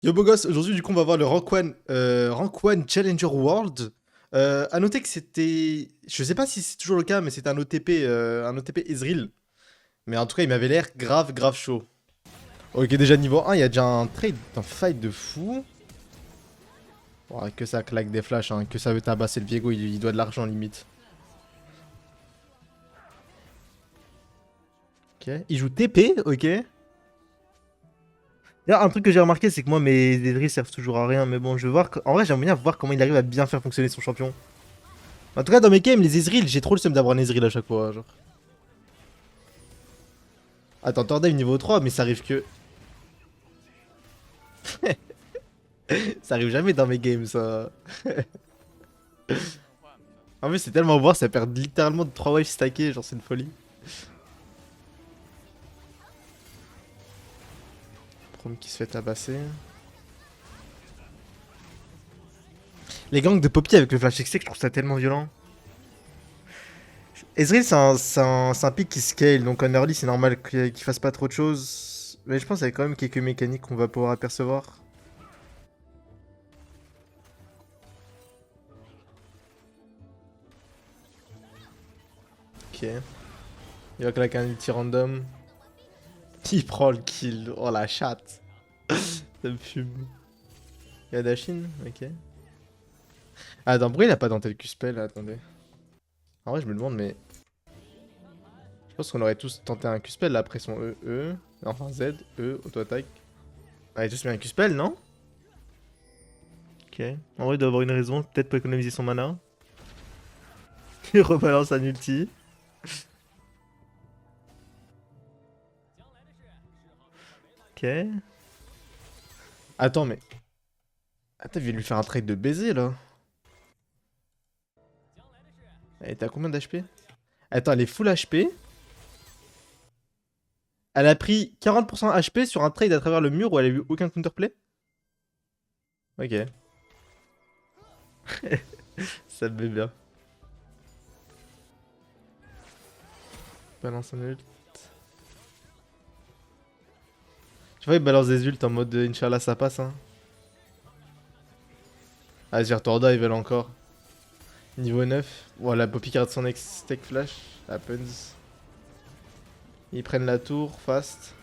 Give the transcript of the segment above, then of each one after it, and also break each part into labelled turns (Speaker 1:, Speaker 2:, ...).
Speaker 1: Yo beau gosse, aujourd'hui du coup on va voir le Rank 1 Challenger World. À noter que c'était... Je sais pas si c'est toujours le cas, mais c'était un OTP Ezreal. Mais en tout cas il m'avait l'air grave chaud. Ok, déjà niveau 1, il y a déjà un fight de fou. Ouais, que ça claque des flashs, hein, que ça veut tabasser le Viego, il doit de l'argent limite. Ok, il joue TP, ok. D'ailleurs, un truc que j'ai remarqué, c'est que moi mes Ezreal servent toujours à rien, mais bon, je veux voir... En vrai j'aimerais bien voir comment il arrive à bien faire fonctionner son champion. En tout cas dans mes games, les Ezreal, j'ai trop le seum d'avoir un Ezreal à chaque fois, genre. Attends, Tordam niveau 3, mais ça arrive que... Ça arrive jamais dans mes games, ça. En plus, c'est tellement voir, ça perd littéralement de 3 waves stackés, genre c'est une folie. Prom qui se fait tabasser. Les gangs de Poppy avec le flash XC, je trouve ça tellement violent. Ezreal, c'est un pick qui scale, donc en early, c'est normal qu'il fasse pas trop de choses. Mais je pense qu'il y a quand même quelques mécaniques qu'on va pouvoir apercevoir. Ok. Il va claquer un ulti random. Il prend le kill. Oh la chatte. Ça me fume. Il y a Dashin, ok. Ah, attends, pourquoi il a pas denté le Q-spell là, attendez. En vrai, je me demande, mais je pense qu'on aurait tous tenté un Q-spell là après son E, enfin Z, E, auto-attaque. On aurait tous mis un Q-spell, non? Ok. En vrai, il doit avoir une raison, peut-être pour économiser son mana. Il rebalance un ulti. Ok. Attends, mais. Attends, il vient lui faire un trade de baiser là. Elle était à combien d'HP? Attends, elle est full HP. Elle a pris 40% HP sur un trade à travers le mur où elle a eu aucun counterplay? Ok. Ça me met bien. Balance un ult. Tu vois, il balance des ults en mode Inch'Allah ça passe, hein. Ah, Torda, ils veulent encore. Niveau 9. Voilà, Poppy garde son ex tech flash. Happens. Ils prennent la tour, fast.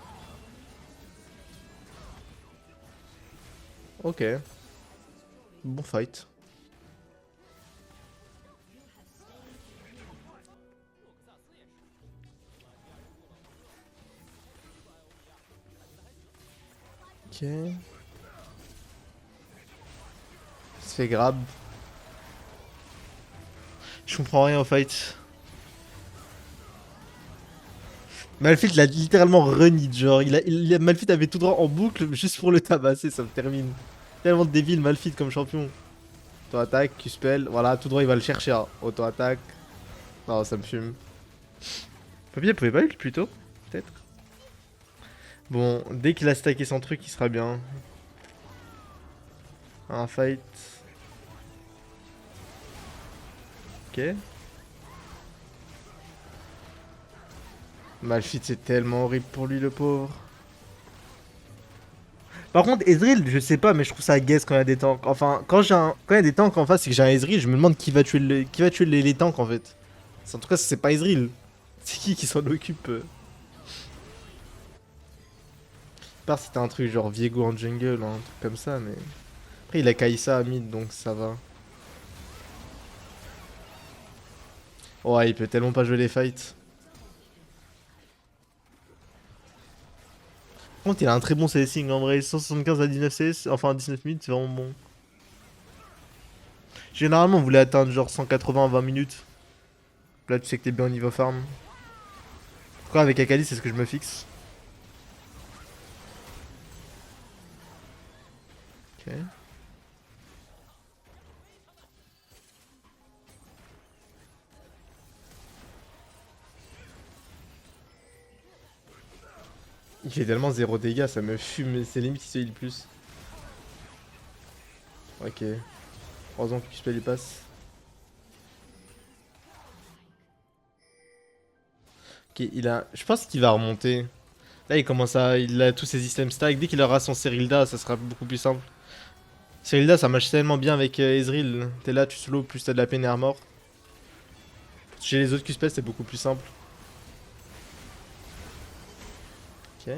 Speaker 1: Ok. Bon fight. Ok. Il se fait grab. Je comprends rien au fight. Malphite l'a littéralement runit, genre. Malphite avait tout droit en boucle juste pour le tabasser, ça me termine. Tellement débile Malphite comme champion. Auto-attaque, Q-spell, voilà, tout droit il va le chercher. Hein. Auto-attaque. Non, ça me fume. Poppy, elle pouvait pas ult plus tôt? Peut-être. Bon, dès qu'il a stacké son truc, il sera bien. Un fight. Ok. Malphite, c'est tellement horrible pour lui, le pauvre. Par contre, Ezreal, je sais pas, mais je trouve ça guess quand il y a des tanks. Enfin, quand il y a des tanks en face et que j'ai un Ezreal, je me demande qui va tuer les tanks en fait. En tout cas, c'est pas Ezreal. C'est qui s'en occupe À part si c'était un truc genre Viego en jungle, un truc comme ça, mais. Après, il a Kaïsa à mid, donc ça va. Ouais, il peut tellement pas jouer les fights. Par contre, il a un très bon CSing en vrai. 175 à 19 CS, enfin 19 minutes, c'est vraiment bon. Généralement, on voulait atteindre genre 180 à 20 minutes. Là, tu sais que t'es bien au niveau farm. Pourquoi avec Akali, c'est ce que je me fixe. Ok. Il fait tellement 0 dégâts, ça me fume, c'est limite il se heal plus. Ok. Heureusement que Q-Spell il passe. Ok, il a. Je pense qu'il va remonter. Là, il commence à. Il a tous ses systèmes stack. Dès qu'il aura son Serilda, ça sera beaucoup plus simple. Serilda, ça marche tellement bien avec Ezreal. T'es là, tu slow, plus t'as de la peine et armor. Chez les autres Q-Spell, c'est beaucoup plus simple. Ok.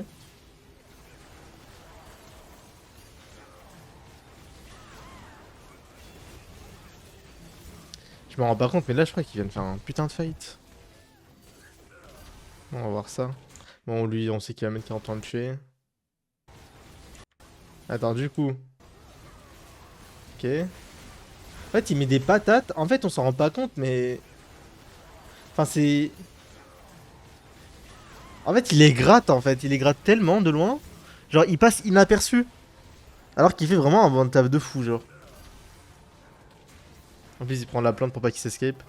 Speaker 1: Je me rends pas compte, mais là, je crois qu'il vient de faire un putain de fight. Bon, on va voir ça. Bon, lui, on sait qu'il va mettre 40 ans le tuer. Attends, du coup. Ok. En fait, il met des patates. En fait, on s'en rend pas compte, mais. Enfin, c'est. En fait, il les gratte, en fait. Il les gratte tellement de loin. Genre, il passe inaperçu. Alors qu'il fait vraiment un bon taf de fou, genre. En plus, il prend la plante pour pas qu'il s'escape.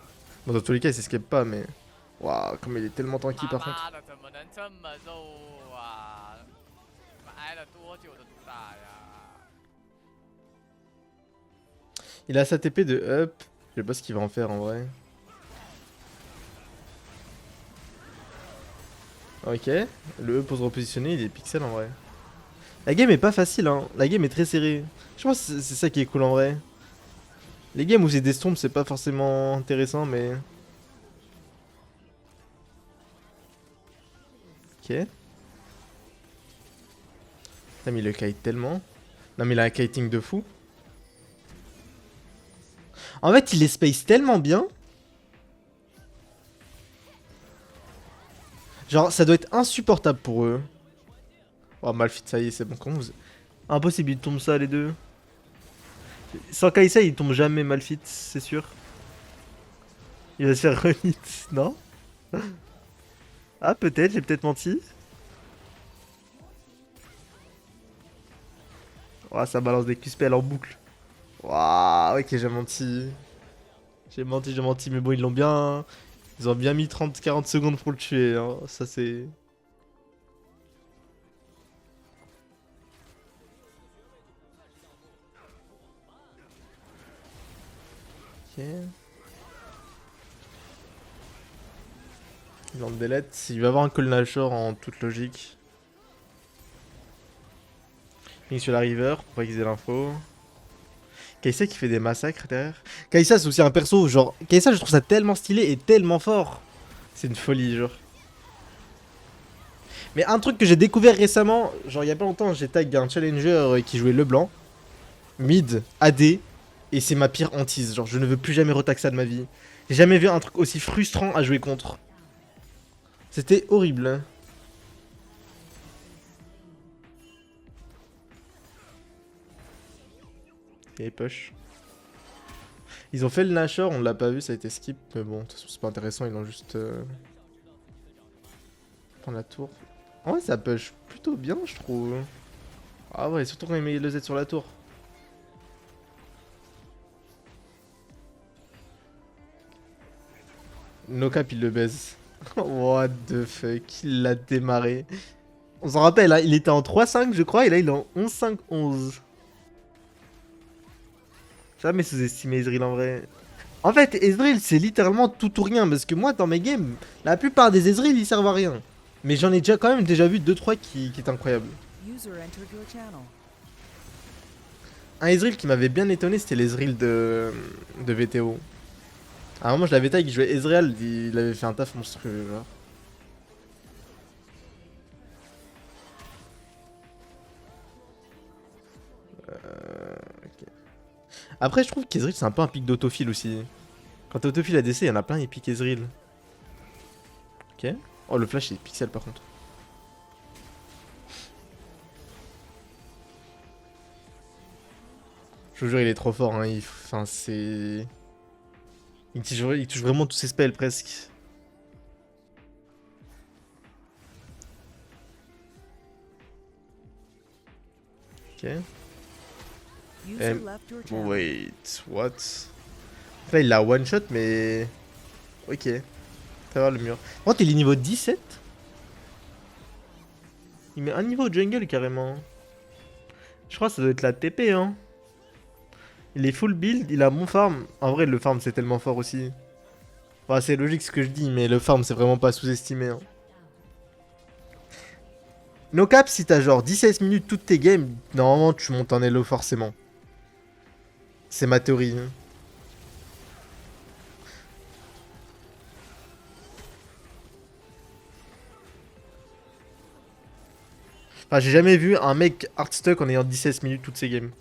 Speaker 1: Bon, dans tous les cas, il s'escape pas, mais. Waouh, comme il est tellement tanky par contre. Il a sa TP de up. Je sais pas ce qu'il va en faire en vrai. Ok. Le E pour se repositionner, il est pixel en vrai. La game est pas facile, hein. La game est très serrée. Je pense que c'est ça qui est cool en vrai. Les games où c'est des stompes, c'est pas forcément intéressant, mais. Ok. Putain, mais il le kite tellement. Non, mais il a un kiting de fou. En fait, il les space tellement bien. Genre, ça doit être insupportable pour eux. Oh, Malphite, ça y est, c'est bon. Comment vous. Impossible, ils tombent ça les deux. Sans Kaisa, il tombe jamais Malphite, c'est sûr. Il va se faire remit, non? Ah, peut-être, j'ai peut-être menti. Oh, ça balance des Q-spells en boucle. Waouh, ok, j'ai menti. J'ai menti, mais bon, ils l'ont bien. Ils ont bien mis 30-40 secondes pour le tuer, hein. Ça, c'est. Ok. Ils ont delete. Il va avoir un Call Nashor en toute logique. Ping sur la river pour pas qu'ils aient l'info. Kaisa qui fait des massacres derrière. Kaisa, c'est aussi un perso, genre. Kaisa, je trouve ça tellement stylé et tellement fort. C'est une folie, genre. Mais un truc que j'ai découvert récemment, genre il y a pas longtemps, j'ai tag un challenger qui jouait LeBlanc, mid, AD, et c'est ma pire hantise. Genre je ne veux plus jamais retax ça de ma vie. J'ai jamais vu un truc aussi frustrant à jouer contre. C'était horrible. Hein. Et push. Ils ont fait le Nashor, on l'a pas vu, ça a été skip, mais bon, de toute façon c'est pas intéressant, ils ont juste... prendre la tour. En vrai ça push plutôt bien je trouve. Ah ouais, surtout quand il met le Z sur la tour. No cap il le baise. What the fuck, il l'a démarré. On s'en rappelle, hein, il était en 3-5 je crois, et là il est en 11-5-11. Jamais sous-estimer Ezreal en vrai. En fait, Ezreal c'est littéralement tout ou rien, parce que moi dans mes games, la plupart des Ezreal ils servent à rien. Mais j'en ai déjà quand même déjà vu 2-3 qui est incroyable. Un Ezreal qui m'avait bien étonné, c'était l'Ezreal de VTO. À un moment, je l'avais tag, il jouait Ezreal, il avait fait un taf monstrueux, genre. Ok. Après, je trouve qu'Ezreal, c'est un peu un pic d'autophile aussi. Quand t'es autophile ADC, il y en a plein, ils piquent Ezreal. Ok. Oh, le flash, c'est pixel par contre. Je vous jure, il est trop fort, hein. Enfin, c'est... Il touche vraiment tous ses spells, presque. Ok. Wait, what? Là, il l'a one shot, mais. Ok. Travers le mur. Oh, il est niveau 17? Il met un niveau jungle carrément. Je crois que ça doit être la TP, hein. Il est full build, il a mon farm. En vrai, le farm c'est tellement fort aussi. Enfin, c'est logique ce que je dis, mais le farm c'est vraiment pas sous-estimé. Hein. No cap, si t'as genre 16 minutes toutes tes games, normalement tu montes en elo forcément. C'est ma théorie. Enfin, j'ai jamais vu un mec hardstuck en ayant 16 minutes toutes ses games.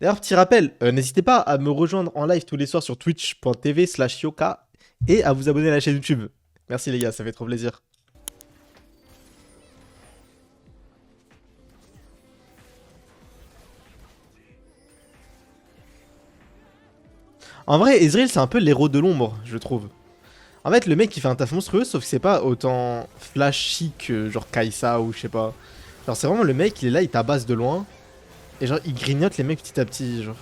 Speaker 1: D'ailleurs, petit rappel, n'hésitez pas à me rejoindre en live tous les soirs sur twitch.tv/yoka et à vous abonner à la chaîne YouTube. Merci les gars, ça fait trop plaisir. En vrai, Ezreal, c'est un peu l'héros de l'ombre, je trouve. En fait, le mec, il fait un taf monstrueux, sauf que c'est pas autant flashy que genre Kai'Sa ou je sais pas. Genre, c'est vraiment le mec, il est là, il tabasse de loin. Et genre, il grignote les mecs petit à petit, genre.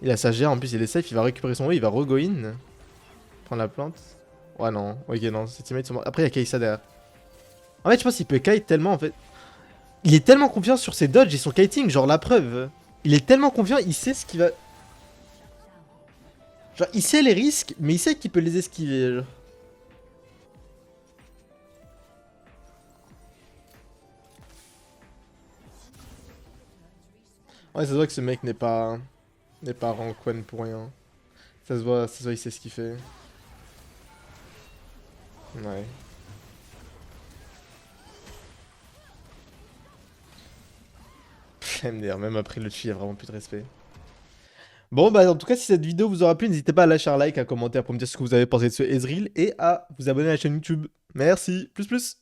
Speaker 1: Il a sa GR, en plus, il est safe, il va récupérer son way, il va re-go-in. Prendre la plante. Ouais, non, ok, non, ses teammates sont morts. Après, il y a Kai'Sa derrière. En fait, je pense qu'il peut kite tellement, en fait. Il est tellement confiant sur ses dodges et son kiting, genre la preuve. Il est tellement confiant, il sait ce qu'il va... Genre, il sait les risques, mais il sait qu'il peut les esquiver, genre. Ouais, ça se voit que ce mec n'est pas rank 1 pour rien. Ça se voit, il sait ce qu'il fait. Ouais. MDR, même après le chi, il y a vraiment plus de respect. Bon, bah en tout cas, si cette vidéo vous aura plu, n'hésitez pas à lâcher un like, un commentaire pour me dire ce que vous avez pensé de ce Ezreal et à vous abonner à la chaîne YouTube. Merci, plus plus.